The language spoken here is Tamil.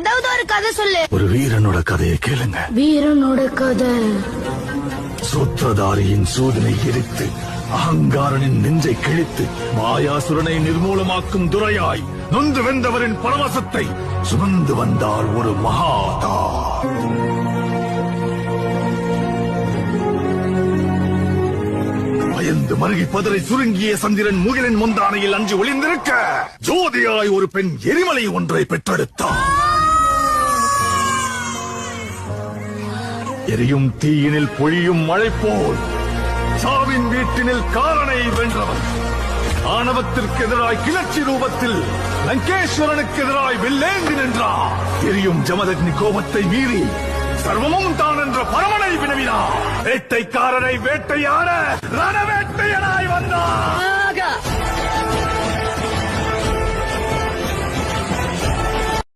ஏதாவது ஒரு கதை சொல்லு. ஒரு வீரனோட கதையை கேளுங்க. வீரனோட கதை. சூத்திரதாரியின் சூதனை எரித்து அகங்காரனின் நெஞ்சை கிழித்து மாயாசுரனை நிர்மூலமாக்கும் துரையாய் நொந்து வெந்தவரின் பரவசத்தை சுமந்து வந்தாள் ஒரு மகாதா. பயந்து மருகி பதரை சுருங்கிய சந்திரன் முகிலின் முந்தானையில் அஞ்சு ஒளிந்திருக்க ஜோதியாய் ஒரு பெண் எரிமலை ஒன்றை பெற்றெடுத்தார். எரியும் தீயினில் பொழியும் மழை போல் சாவின் வீட்டினில் காலனை வென்றவன். ஆணவத்திற்கு எதிராய் கிளர்ச்சி ரூபத்தில் லங்கேஸ்வரனுக்கு எதிராய் வெள்ளேந்தி நின்றார். எரியும் ஜமதக்னி கோபத்தை மீறி சர்வமும் தான் என்ற பரமனை வினவினார். வேட்டைக்காரரை வேட்டையாட ரணவேட்டையனாய் வந்தார்.